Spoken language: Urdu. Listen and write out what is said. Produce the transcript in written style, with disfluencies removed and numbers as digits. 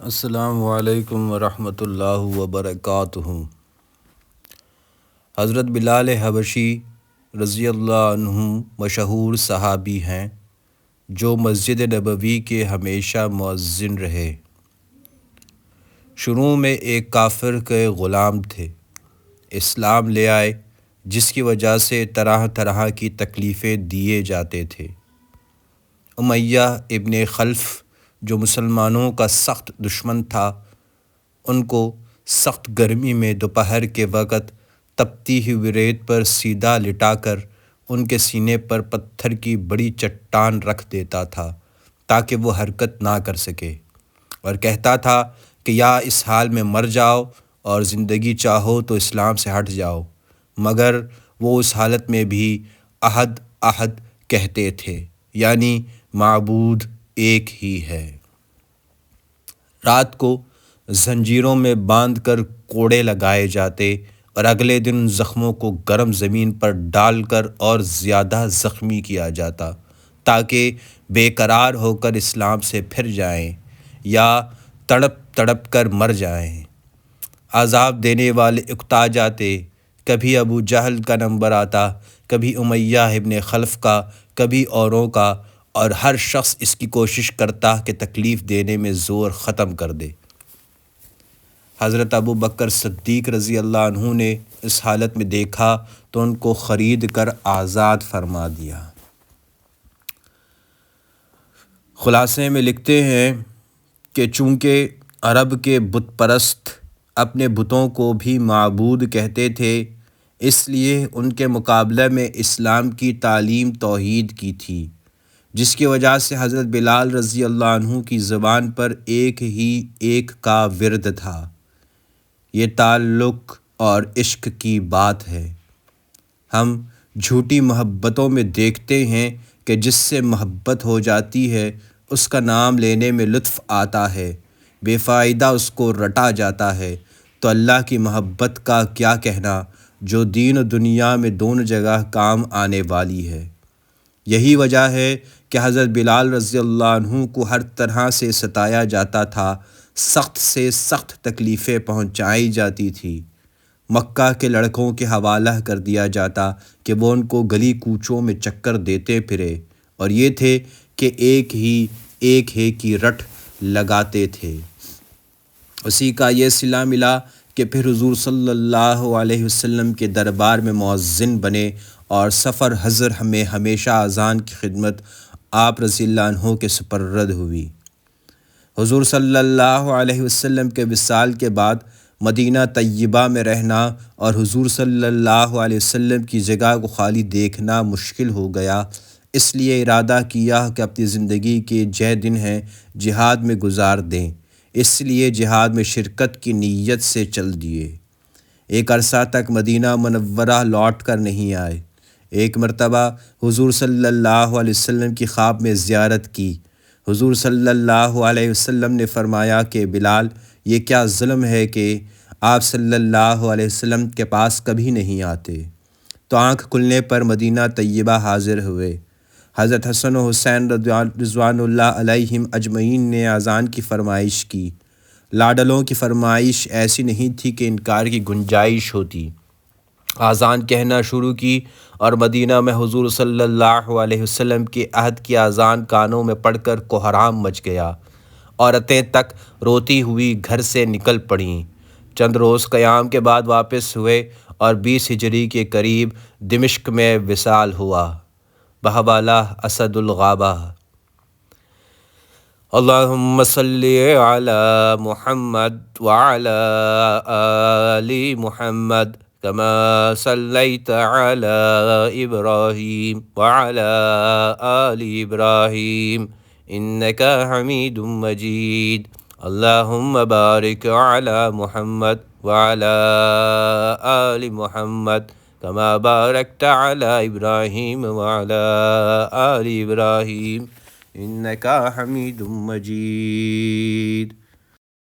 السلام علیکم ورحمۃ اللہ وبرکاتہ۔ حضرت بلال حبشی رضی اللہ عنہ مشہور صحابی ہیں جو مسجد نبوی کے ہمیشہ مؤذن رہے۔ شروع میں ایک کافر کے غلام تھے، اسلام لے آئے جس کی وجہ سے طرح طرح کی تکلیفیں دیے جاتے تھے۔ امیہ ابن خلف جو مسلمانوں کا سخت دشمن تھا، ان کو سخت گرمی میں دوپہر کے وقت تپتی ہوئی ریت پر سیدھا لٹا کر ان کے سینے پر پتھر کی بڑی چٹان رکھ دیتا تھا تاکہ وہ حرکت نہ کر سکے، اور کہتا تھا کہ یا اس حال میں مر جاؤ اور زندگی چاہو تو اسلام سے ہٹ جاؤ، مگر وہ اس حالت میں بھی احد احد کہتے تھے، یعنی معبود ایک ہی ہے۔ رات کو زنجیروں میں باندھ کر کوڑے لگائے جاتے اور اگلے دن زخموں کو گرم زمین پر ڈال کر اور زیادہ زخمی کیا جاتا تاکہ بے قرار ہو کر اسلام سے پھر جائیں یا تڑپ تڑپ کر مر جائیں۔ عذاب دینے والے اکتا جاتے، کبھی ابو جہل کا نمبر آتا، کبھی امیہ ابن خلف کا، کبھی اوروں کا، اور ہر شخص اس کی کوشش کرتا کہ تکلیف دینے میں زور ختم کر دے۔ حضرت ابو بکر صدیق رضی اللہ عنہ نے اس حالت میں دیکھا تو ان کو خرید کر آزاد فرما دیا۔ خلاصے میں لکھتے ہیں کہ چونکہ عرب کے بت پرست اپنے بتوں کو بھی معبود کہتے تھے، اس لیے ان کے مقابلے میں اسلام کی تعلیم توحید کی تھی، جس کی وجہ سے حضرت بلال رضی اللہ عنہ کی زبان پر ایک ہی ایک کا ورد تھا۔ یہ تعلق اور عشق کی بات ہے۔ ہم جھوٹی محبتوں میں دیکھتے ہیں کہ جس سے محبت ہو جاتی ہے اس کا نام لینے میں لطف آتا ہے، بے فائدہ اس کو رٹا جاتا ہے، تو اللہ کی محبت کا کیا کہنا جو دین و دنیا میں دونوں جگہ کام آنے والی ہے۔ یہی وجہ ہے کہ حضرت بلال رضی اللہ عنہ کو ہر طرح سے ستایا جاتا تھا، سخت سے سخت تکلیفیں پہنچائی جاتی تھی۔ مکہ کے لڑکوں کے حوالہ کر دیا جاتا کہ وہ ان کو گلی کوچوں میں چکر دیتے پھرے، اور یہ تھے کہ ایک ہے کی رٹ لگاتے تھے۔ اسی کا یہ صلہ ملا کہ پھر حضور صلی اللہ علیہ وسلم کے دربار میں مؤذن بنے اور سفر حضر میں ہمیشہ اذان کی خدمت آپ رضی اللہ عنہ کے سپرد ہوئی۔ حضور صلی اللہ علیہ وسلم کے وصال کے بعد مدینہ طیبہ میں رہنا اور حضور صلی اللہ علیہ وسلم کی جگہ کو خالی دیکھنا مشکل ہو گیا، اس لیے ارادہ کیا کہ اپنی زندگی کے دن ہیں جہاد میں گزار دیں، اس لیے جہاد میں شرکت کی نیت سے چل دیے۔ ایک عرصہ تک مدینہ منورہ لوٹ کر نہیں آئے۔ ایک مرتبہ حضور صلی اللہ علیہ وسلم کی خواب میں زیارت کی۔ حضور صلی اللہ علیہ وسلم نے فرمایا کہ بلال، یہ کیا ظلم ہے کہ آپ صلی اللہ علیہ وسلم کے پاس کبھی نہیں آتے؟ تو آنکھ کھلنے پر مدینہ طیبہ حاضر ہوئے۔ حضرت حسن و حسین رضوان اللہ علیہم اجمعین نے اذان کی فرمائش کی۔ لاڈلوں کی فرمائش ایسی نہیں تھی کہ انکار کی گنجائش ہوتی۔ اذان کہنا شروع کی اور مدینہ میں حضور صلی اللہ علیہ وسلم کے عہد کی اذان کانوں میں پڑھ کر کوہرام مچ گیا۔ عورتیں تک روتی ہوئی گھر سے نکل پڑیں۔ چند روز قیام کے بعد واپس ہوئے اور 20 ہجری کے قریب دمشق میں وصال ہوا۔ بحوالہ اسد الغابہ۔ اللہم صلی علی محمد وعلی آل محمد كما صليت على إبراهيم وعلى آل إبراهيم إنك حميد مجيد اللهم بارك على محمد وعلى آل محمد كما باركت على إبراهيم وعلى آل إبراهيم إنك حميد مجيد۔